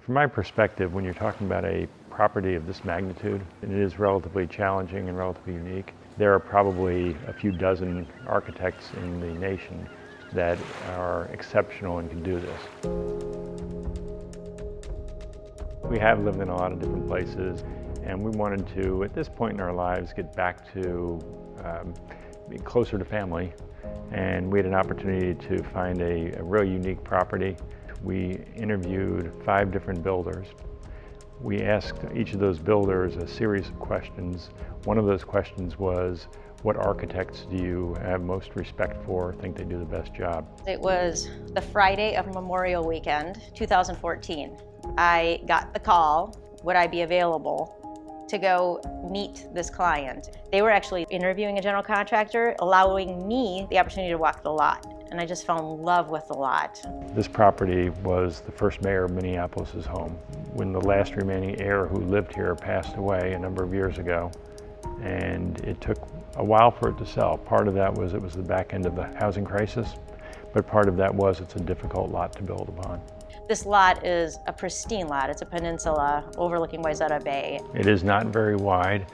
From my perspective, when you're talking about a property of this magnitude, and it is relatively challenging and relatively unique, there are probably a few dozen architects in the nation that are exceptional and can do this. We have lived in a lot of different places, and we wanted to, at this point in our lives, get back to being closer to family. And we had an opportunity to find a real unique property. We interviewed 5 different builders. We asked each of those builders a series of questions. One of those questions was, what architects do you have most respect for, think they do the best job? It was the Friday of Memorial Weekend, 2014. I got the call, would I be available to go meet this client. They were actually interviewing a general contractor, allowing me the opportunity to walk the lot. And I just fell in love with the lot. This property was the first mayor of Minneapolis' home. When the last remaining heir who lived here passed away a number of years ago, and it took a while for it to sell. Part of that was it was the back end of the housing crisis, but part of that was it's a difficult lot to build upon. This lot is a pristine lot. It's a peninsula overlooking Wayzata Bay. It is not very wide.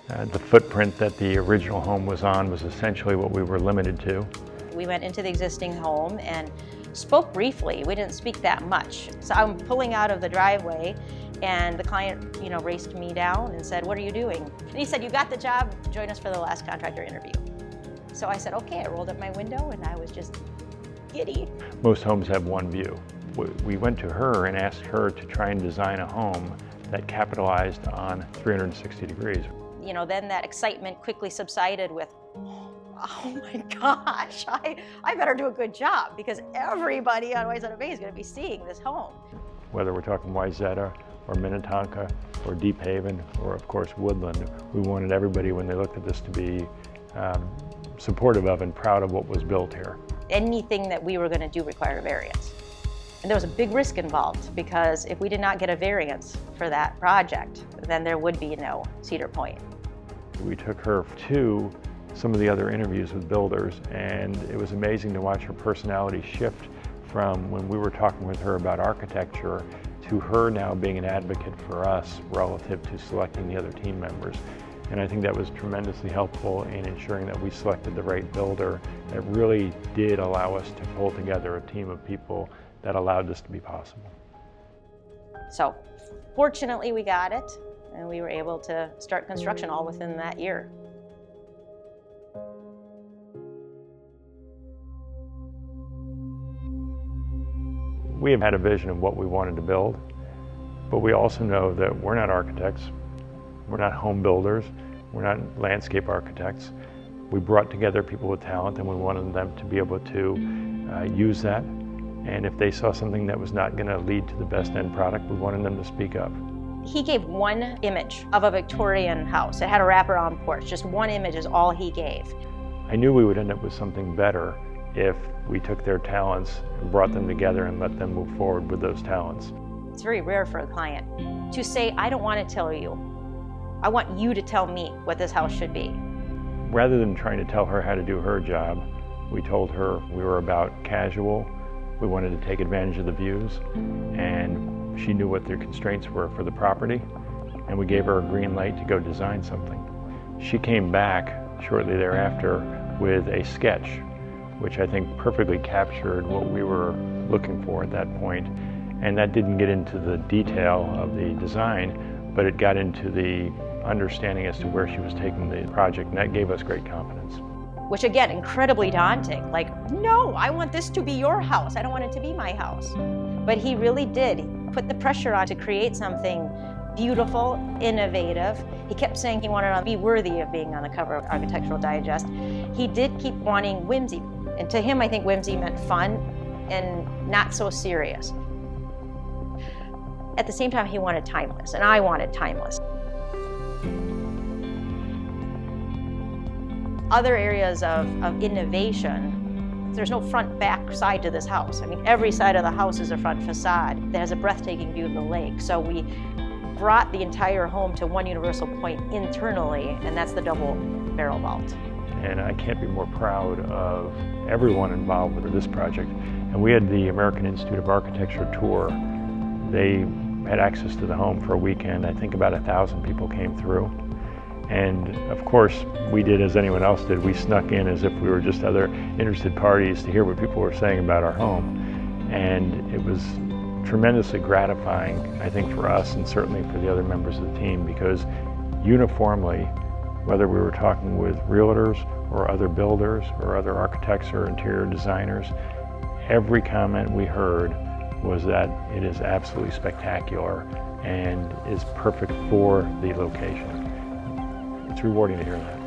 The footprint that the original home was on was essentially what we were limited to. We went into the existing home and spoke briefly. We didn't speak that much. So I'm pulling out of the driveway and the client, raced me down and said, "What are you doing?" And he said, "You got the job, join us for the last contractor interview." So I said, okay. I rolled up my window and I was just giddy. Most homes have one view. We went to her and asked her to try and design a home that capitalized on 360 degrees. Then that excitement quickly subsided with, oh my gosh, I better do a good job because everybody on Wayzata Bay is going to be seeing this home. Whether we're talking Wayzata or Minnetonka or Deep Haven or of course Woodland, we wanted everybody when they looked at this to be supportive of and proud of what was built here. Anything that we were going to do required a variance. And there was a big risk involved because if we did not get a variance for that project, then there would be no Cedar Point. We took her to some of the other interviews with builders, and it was amazing to watch her personality shift from when we were talking with her about architecture to her now being an advocate for us relative to selecting the other team members. And I think that was tremendously helpful in ensuring that we selected the right builder that really did allow us to pull together a team of people that allowed this to be possible. So fortunately we got it, and we were able to start construction all within that year. We have had a vision of what we wanted to build, but we also know that we're not architects, we're not home builders, we're not landscape architects. We brought together people with talent and we wanted them to be able to use that. And if they saw something that was not going to lead to the best end product, we wanted them to speak up. He gave one image of a Victorian house. It had a wraparound porch. Just one image is all he gave. I knew we would end up with something better if we took their talents and brought them together and let them move forward with those talents. It's very rare for a client to say, I don't want to tell you. I want you to tell me what this house should be. Rather than trying to tell her how to do her job, we told her we were about casual. We wanted to take advantage of the views, and she knew what their constraints were for the property, and we gave her a green light to go design something. She came back shortly thereafter with a sketch, which I think perfectly captured what we were looking for at that point. And that didn't get into the detail of the design, but it got into the understanding as to where she was taking the project, and that gave us great confidence. Which again, incredibly daunting. Like, no, I want this to be your house. I don't want it to be my house. But he really did put the pressure on to create something beautiful, innovative. He kept saying he wanted to be worthy of being on the cover of Architectural Digest. He did keep wanting whimsy. And to him, I think whimsy meant fun and not so serious. At the same time, he wanted timeless, and I wanted timeless. Other areas of innovation, there's no front-back side to this house. I mean, every side of the house is a front facade that has a breathtaking view of the lake. So we brought the entire home to one universal point internally, and that's the double barrel vault. And I can't be more proud of everyone involved with this project. And we had the American Institute of Architecture tour. They had access to the home for a weekend. I think about 1,000 people came through. And of course, we did as anyone else did. We snuck in as if we were just other interested parties to hear what people were saying about our home. And it was tremendously gratifying, I think, for us and certainly for the other members of the team, because uniformly, whether we were talking with realtors or other builders or other architects or interior designers, every comment we heard was that it is absolutely spectacular and is perfect for the location. It's rewarding to hear that.